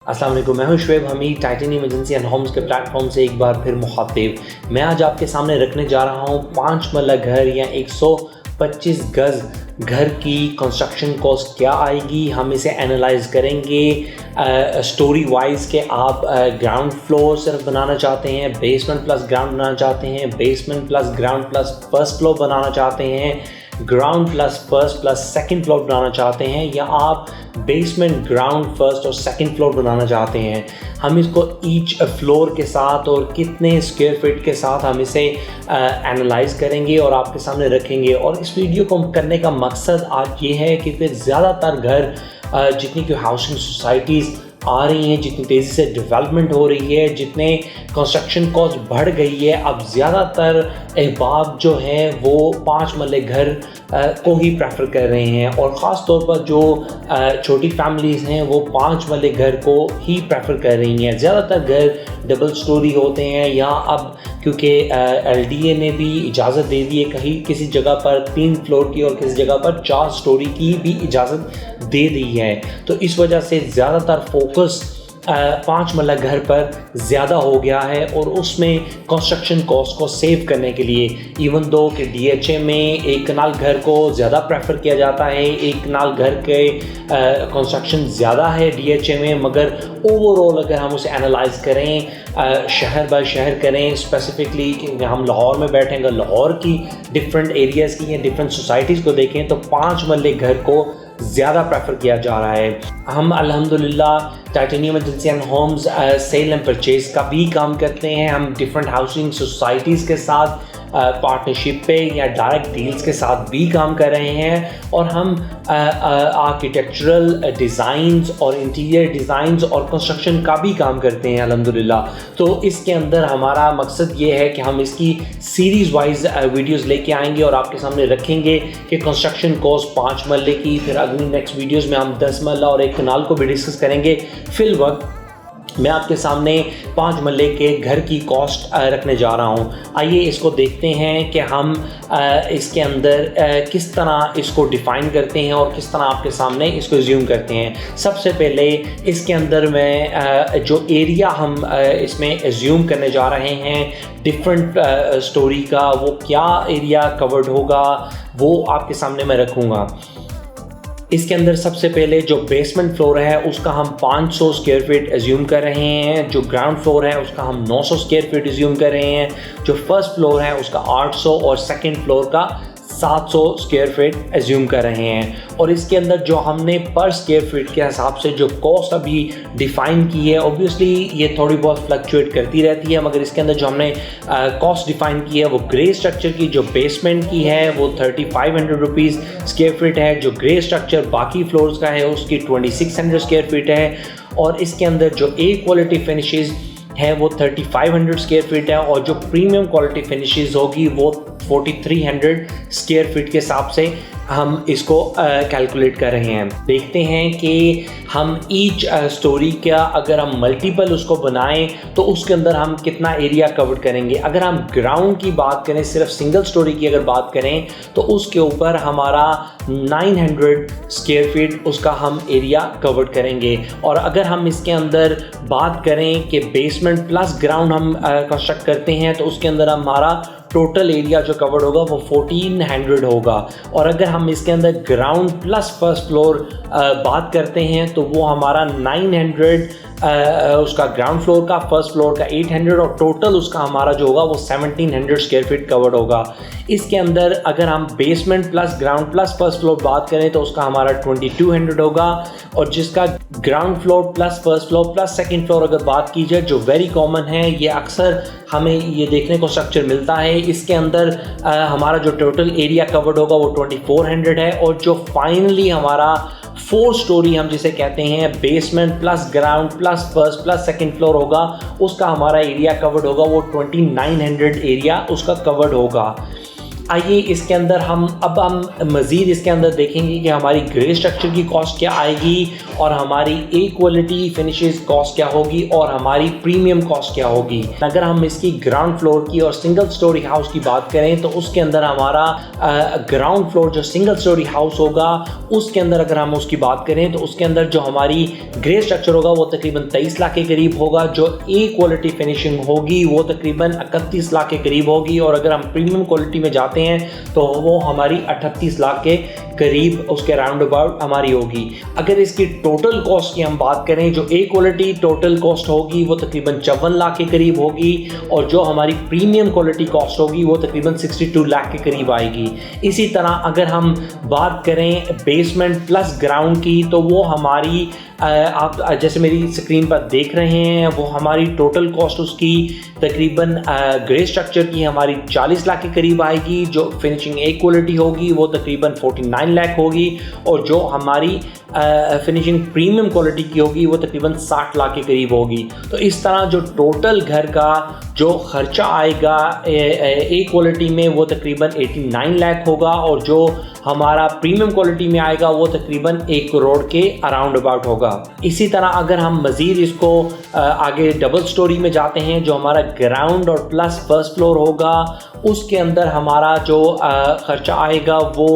अस्सलाम वालेकुम, मैं हूं Shoaib Hameed titanium agency and homes के प्लेटफॉर्म से एक बार फिर मुखातिब। मैं आज आपके सामने रखने जा रहा हूं 5 मरला घर या 125 गज़ घर की कंस्ट्रक्शन कॉस्ट क्या आएगी। हम इसे एनालाइज करेंगे स्टोरी वाइज के आप ग्राउंड फ्लोर सिर्फ बनाना चाहते हैं, बेसमेंट प्लस ग्राउंड बनाना चाहते हैं, basement plus ground plus first floor बनाना चाहते हैं, ground plus first plus second floor बनाना चाहते हैं, या आप बेसमेंट ग्राउंड फर्स्ट और सेकंड फ्लोर बनाना चाहते हैं। हम इसको ईच फ्लोर के साथ और कितने स्क्वायर फीट के साथ हम इसे एनालाइज करेंगे और आपके सामने रखेंगे। और इस वीडियो को करने का मकसद आज ये है कि फिर ज़्यादातर घर जितनी कि हाउसिंग सोसाइटीज़ आ रही हैं, जितनी तेज़ी से डेवलपमेंट हो रही है, जितने कंस्ट्रक्शन कॉस्ट बढ़ गई है, अब ज़्यादातर अहबाब जो हैं वो 5 मरले घर को ही प्रेफर कर रहे हैं। और ख़ास तौर पर जो छोटी फैमिलीज़ हैं वो 5 मरले घर को ही प्रेफर कर रही हैं। ज़्यादातर घर डबल स्टोरी होते हैं, या अब क्योंकि LDA ने भी इजाज़त दे दी है कहीं किसी जगह पर 3 फ्लोर की और किसी जगह पर 4 स्टोरी की भी इजाज़त दे दी है, तो इस वजह से ज़्यादातर फोकस 5 मरला घर पर ज़्यादा हो गया है। और उसमें कंस्ट्रक्शन कॉस्ट को सेव करने के लिए इवन दो कि DHA में एक कनाल घर को ज़्यादा प्रेफर किया जाता है, एक कनाल घर के कंस्ट्रक्शन ज़्यादा है DHA में, मगर ओवरऑल अगर हम उसे एनालाइज करें शहर बाय शहर करें, स्पेसिफिकली हम लाहौर में बैठेंगे, लाहौर की डिफरेंट एरियाज़ की या डिफरेंट सोसाइटीज़ को देखें तो 5 मरले घर को ज़्यादा प्रेफर किया जा रहा है। हम अल्हम्दुलिल्लाह titanium agency and homes sale and purchase का भी काम करते हैं। हम डिफरेंट हाउसिंग सोसाइटीज़ के साथ पार्टनरशिप पे या डायरेक्ट डील्स के साथ भी काम कर रहे हैं, और हम आर्किटेक्चरल डिज़ाइंस और इंटीरियर डिज़ाइंस और कंस्ट्रक्शन का भी काम करते हैं अल्हम्दुलिल्लाह। तो इसके अंदर हमारा मकसद ये है कि हम इसकी सीरीज़ वाइज वीडियोस लेके आएंगे और आपके सामने रखेंगे कि कंस्ट्रक्शन कॉस्ट 5 मरले की, फिर अगली नेक्स्ट वीडियोस में हम 10 मरला और एक कनाल को भी डिस्कस करेंगे। फिल वक्त मैं आपके सामने 5 मरले के घर की कॉस्ट रखने जा रहा हूं। आइए इसको देखते हैं कि हम इसके अंदर किस तरह इसको डिफ़ाइन करते हैं और किस तरह आपके सामने इसको एज्यूम करते हैं। सबसे पहले इसके अंदर मैं जो एरिया हम इसमें एज्यूम करने जा रहे हैं डिफरेंट स्टोरी का, वो क्या एरिया कवर्ड होगा वो आपके सामने मैं रखूँगा। इसके अंदर सबसे पहले जो बेसमेंट फ्लोर है उसका हम 500 स्क्वायर फीट एज्यूम कर रहे हैं, जो ग्राउंड फ्लोर है उसका हम 900 स्क्वायर फीट एज्यूम कर रहे हैं, जो फर्स्ट फ्लोर है उसका 800 और सेकंड फ्लोर का 700 स्क्वायर फीट एज्यूम कर रहे हैं। और इसके अंदर जो हमने पर स्क्वायर फीट के हिसाब से जो कॉस्ट अभी डिफ़ाइन की है, ऑब्वियसली ये थोड़ी बहुत फ्लक्चुएट करती रहती है, मगर इसके अंदर जो हमने कॉस्ट डिफ़ाइन की है वो ग्रे स्ट्रक्चर की जो बेसमेंट की है वो 3500 रुपीज़ स्क्वायर फीट है, जो ग्रे स्ट्रक्चर बाकी फ्लोर्स का है उसकी 2600 स्क्वायर फीट है, और इसके अंदर जो ए क्वालिटी फिनिशेज़ है वो 3500 स्क्वायर फीट है, और जो प्रीमियम क्वालिटी फिनिशेस होगी वो 4300 स्क्वायर फीट के हिसाब से हम इसको कैलकुलेट कर रहे हैं। देखते हैं कि हम ईच स्टोरी का अगर हम मल्टीपल उसको बनाएं तो उसके अंदर हम कितना एरिया कवर करेंगे। अगर हम ग्राउंड की बात करें, सिर्फ सिंगल स्टोरी की अगर बात करें तो उसके ऊपर हमारा 900 स्क्वायर फीट उसका हम एरिया कवर करेंगे। और अगर हम इसके अंदर बात करें कि बेसमेंट प्लस ग्राउंड हम कंस्ट्रक्ट करते हैं तो उसके अंदर हमारा टोटल एरिया जो कवर्ड होगा वो 1400 होगा। और अगर हम इसके अंदर ग्राउंड प्लस फर्स्ट फ्लोर बात करते हैं तो वो हमारा 900 उसका ग्राउंड फ्लोर का, फर्स्ट फ्लोर का 800, और टोटल उसका हमारा जो होगा वो 1700 स्क्वायर फीट कवर्ड होगा। इसके अंदर अगर हम basement plus ground plus first floor बात करें तो उसका हमारा 2200 होगा, और जिसका ground floor plus first floor plus second floor अगर बात की जाए, जो वेरी कॉमन है, ये अक्सर हमें ये देखने को स्ट्रक्चर मिलता है, इसके अंदर हमारा जो टोटल एरिया कवर्ड होगा वो 2400 है, और जो फाइनली हमारा 4 स्टोरी हम जिसे कहते हैं basement plus ground plus first plus second floor होगा, उसका हमारा एरिया कवर्ड होगा वो 2900 एरिया उसका कवर्ड होगा। आइए इसके अंदर हम मज़ीद इसके अंदर देखेंगे कि हमारी ग्रे स्ट्रक्चर की कॉस्ट क्या आएगी और हमारी ए क्वालिटी फिनिशेस कॉस्ट क्या होगी और हमारी प्रीमियम कॉस्ट क्या होगी। अगर हम इसकी ग्राउंड फ्लोर की और सिंगल स्टोरी हाउस की बात करें तो उसके अंदर हमारा ग्राउंड फ्लोर जो सिंगल स्टोरी हाउस होगा उसके अंदर अगर हम उसकी बात करें तो उसके अंदर जो हमारी ग्रे स्ट्रक्चर होगा वो तकरीबन 23 लाख के करीब होगा। जो ए क्वालिटी फिनिशिंग होगी वो तकरीबन 31 लाख के करीब होगी और अगर हम प्रीमियम क्वालिटी में जाते हैं तो वो हमारी 38 लाख के करीब उसके राउंड अबाउट हमारी होगी। अगर इसकी टोटल कॉस्ट की हम बात करें, जो ए क्वालिटी टोटल कॉस्ट होगी वो तकरीबन 54 लाख के करीब होगी और जो हमारी प्रीमियम क्वालिटी कॉस्ट होगी वो तकरीबन 62 लाख के करीब आएगी। इसी तरह अगर हम बात करें बेसमेंट प्लस ग्राउंड की तो वो हमारी आप जैसे मेरी स्क्रीन पर देख रहे हैं वो हमारी टोटल कॉस्ट उसकी तकरीबन ग्रे स्ट्रक्चर की हमारी 40 लाख के करीब आएगी। जो फिनिशिंग ए क्वालिटी होगी वो तकरीबन 49 लाख होगी और जो हमारी फिनिशिंग प्रीमियम क्वालिटी की होगी वो तकरीबन 60 लाख के करीब होगी। तो इस तरह जो टोटल घर का जो खर्चा आएगा ए क्वालिटी में वो तकरीबन 89 लाख होगा और जो हमारा प्रीमियम क्वालिटी में आएगा वो तकरीबन 1 करोड़ के अराउंड अबाउट होगा। इसी तरह अगर हम मज़ीद इसको आगे डबल स्टोरी में जाते हैं, जो हमारा ग्राउंड और प्लस फर्स्ट फ्लोर होगा उसके अंदर हमारा जो खर्चा आएगा वो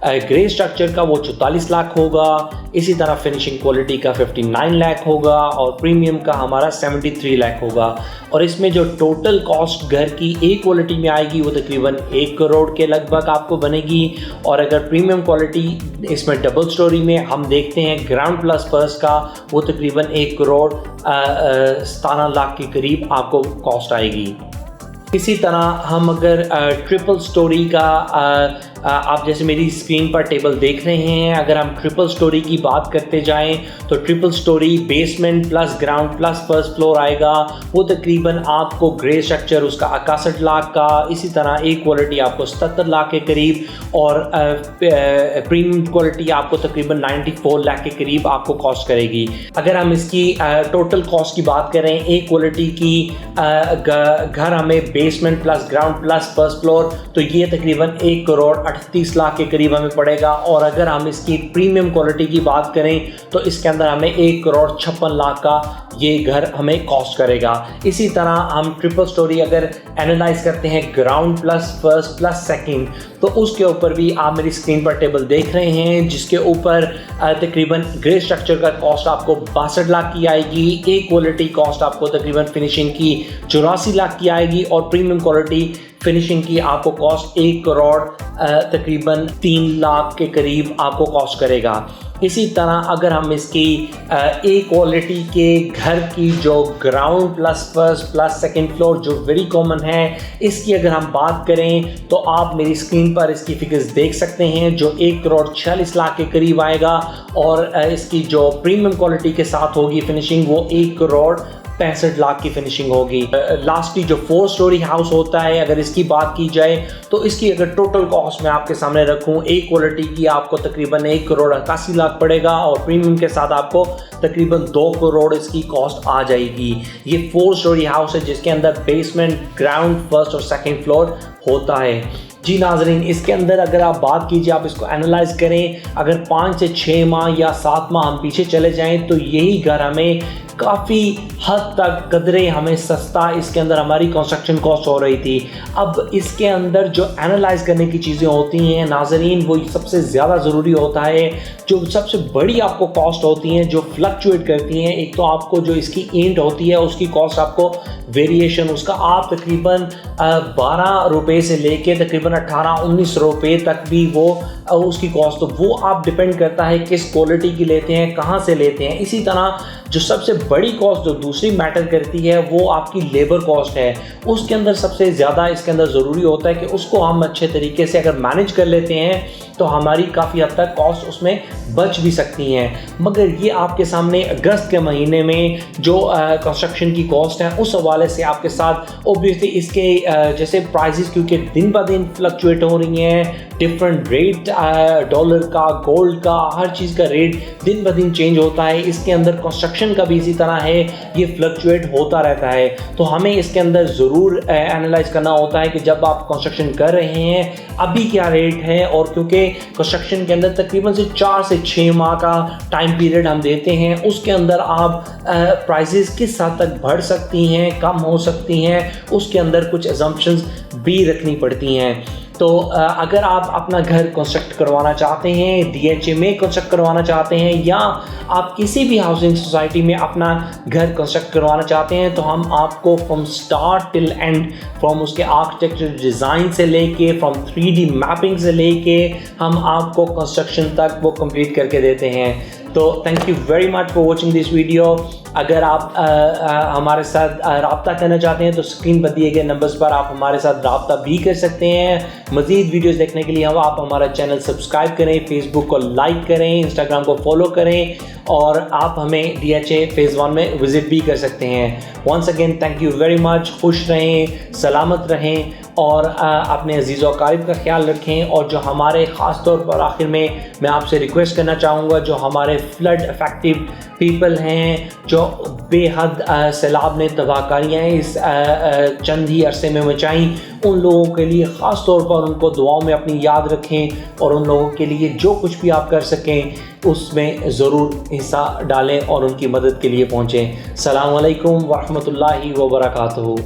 ग्रे स्ट्रक्चर का वो 44 लाख होगा। इसी तरह फिनिशिंग क्वालिटी का 59 लाख होगा और प्रीमियम का हमारा 73 लाख होगा। और इसमें जो टोटल कॉस्ट घर की ए क्वालिटी में आएगी वो तकरीबन 1 करोड़ के लगभग आपको बनेगी और अगर प्रीमियम क्वालिटी इसमें डबल स्टोरी में हम देखते हैं ग्राउंड प्लस फर्स्ट का वो तकरीबन 1 करोड़ 17 लाख के करीब आपको कॉस्ट आएगी। इसी तरह हम अगर ट्रिपल स्टोरी का आप जैसे मेरी स्क्रीन पर टेबल देख रहे हैं, अगर हम ट्रिपल स्टोरी की बात करते जाएं तो triple storey basement plus ground plus first floor आएगा वो तकरीबन आपको ग्रे स्ट्रक्चर उसका 61 लाख का, इसी तरह ए क्वालिटी आपको 77 लाख के करीब और प्रीमियम क्वालिटी आपको तकरीबन 94 लाख के करीब आपको कॉस्ट करेगी। अगर हम इसकी टोटल कॉस्ट की बात करें ए क्वालिटी की घर हमें basement plus ground plus first floor तो ये तकरीबन 1 करोड़ 38 लाख के करीब हमें पड़ेगा और अगर हम इसकी प्रीमियम क्वालिटी की बात करें तो इसके अंदर हमें 1 करोड़ 56 लाख का ये घर हमें कॉस्ट करेगा। इसी तरह हम ट्रिपल स्टोरी अगर एनालाइज करते हैं ground plus first plus second तो उसके ऊपर भी आप मेरी स्क्रीन पर टेबल देख रहे हैं जिसके ऊपर तकरीबन ग्रे स्ट्रक्चर का कॉस्ट आपको 62 लाख की आएगी, ए क्वालिटी कॉस्ट आपको तकरीबन फिनिशिंग की 84 लाख की आएगी और प्रीमियम क्वालिटी फिनिशिंग की आपको कॉस्ट 1 करोड़ तकरीबन 3 लाख के करीब आपको कॉस्ट करेगा। इसी तरह अगर हम इसकी ए क्वालिटी के घर की जो ground plus first plus second floor जो वेरी कॉमन है इसकी अगर हम बात करें तो आप मेरी स्क्रीन पर इसकी फिगर्स देख सकते हैं जो 1 करोड़ 46 लाख के करीब आएगा और इसकी जो प्रीमियम क्वालिटी के साथ होगी फिनिशिंग वो 1 करोड़ 65 लाख की फिनिशिंग होगी। लास्टली जो 4 स्टोरी हाउस होता है अगर इसकी बात की जाए तो इसकी अगर टोटल कॉस्ट मैं आपके सामने रखूं ए क्वालिटी की आपको तकरीबन 1 करोड़ 81 लाख पड़ेगा और प्रीमियम के साथ आपको तकरीबन 2 करोड़ इसकी कॉस्ट आ जाएगी। ये 4 स्टोरी हाउस है जिसके अंदर बेसमेंट ग्राउंड फर्स्ट और सेकेंड फ्लोर होता है। जी नाजरीन, इसके अंदर अगर आप बात कीजिए आप इसको एनालाइज करें, अगर 5 से 6 माह या 7 माह हम पीछे चले जाएं तो यही घर हमें काफ़ी हद तक कदरे हमें सस्ता इसके अंदर हमारी कंस्ट्रक्शन कॉस्ट हो रही थी। अब इसके अंदर जो एनालाइज करने की चीज़ें होती हैं नाजरीन वो सबसे ज़्यादा ज़रूरी होता है, जो सबसे बड़ी आपको कॉस्ट होती हैं जो फ्लक्चुएट करती हैं। एक तो आपको जो इसकी ईंट होती है उसकी कॉस्ट आपको वेरिएशन उसका आप तकरीबन 12 रुपये से लेके तकरीबन 18-19 रुपये तक भी वो उसकी कॉस्ट, तो वो आप डिपेंड करता है किस क्वालिटी की लेते हैं, कहाँ से लेते हैं। इसी तरह जो सबसे बड़ी कॉस्ट जो दूसरी मैटर करती है वो आपकी लेबर कॉस्ट है। उसके अंदर सबसे ज़्यादा इसके अंदर ज़रूरी होता है कि उसको हम अच्छे तरीके से अगर मैनेज कर लेते हैं तो हमारी काफ़ी हद तक कॉस्ट उसमें बच भी सकती हैं। मगर ये आपके सामने अगस्त के महीने में जो कंस्ट्रक्शन की कॉस्ट है उस हवाले से आपके साथ ओब्वियसली इसके जैसे प्राइसेस क्योंकि दिन ब दिन फ्लक्चुएट हो रही हैं, डिफरेंट रेट डॉलर का गोल्ड का हर चीज़ का रेट दिन ब दिन चेंज होता है। इसके अंदर कंस्ट्रक्शन का भी इसी तरह है, ये फ्लक्चुएट होता रहता है। तो हमें इसके अंदर ज़रूर एनालाइज करना होता है कि जब आप कंस्ट्रक्शन कर रहे हैं अभी क्या रेट है, और क्योंकि कंस्ट्रक्शन के अंदर तकरीबन से 4 से 6 माह का टाइम पीरियड हम देते हैं, उसके अंदर आप प्राइसेस किस हद तक बढ़ सकती हैं, कम हो सकती हैं, उसके अंदर कुछ अजम्पशंस भी रखनी पड़ती हैं। तो अगर आप अपना घर कंस्ट्रक्ट करवाना चाहते हैं, DHA में कंस्ट्रक्ट करवाना चाहते हैं, या आप किसी भी हाउसिंग सोसाइटी में अपना घर कंस्ट्रक्ट करवाना चाहते हैं, तो हम आपको from start till and, from उसके आर्किटेक्चर डिज़ाइन से लेके, फ्रॉम 3D मैपिंग से लेके, हम आपको कंस्ट्रक्शन तक वो कंप्लीट करके देते हैं। तो thank you very much for watching this video. अगर आप हमारे साथ रब्ता करना चाहते हैं तो स्क्रीन पर दिए गए नंबर्स पर आप हमारे साथ रब्ता भी कर सकते हैं। मज़ीद वीडियोस देखने के लिए आप हमारा चैनल सब्सक्राइब करें, फेसबुक को लाइक करें, इंस्टाग्राम को फॉलो करें, और आप हमें DHA फेज़ 1 में विज़िट भी कर सकते हैं। Once again thank you very much. खुश रहें, सलामत रहें, और अपने अजीज़ और क़रीब का ख्याल रखें। और जो हमारे ख़ास तौर पर आखिर में मैं आपसे रिक्वेस्ट करना चाहूँगा, जो हमारे फ्लड इफ़ेक्टिव पीपल हैं, जो बेहद सैलाब ने तबाहकारियाँ इस चंद ही अरसे में मचाई, उन लोगों के लिए ख़ास तौर पर उनको दुआओं में अपनी याद रखें, और उन लोगों के लिए जो कुछ भी आप कर सकें उसमें ज़रूर हिस्सा डालें और उनकी मदद के लिए पहुँचें। अस्सलामु अलैकुम व रहमतुल्लाहि व बरकातुहू।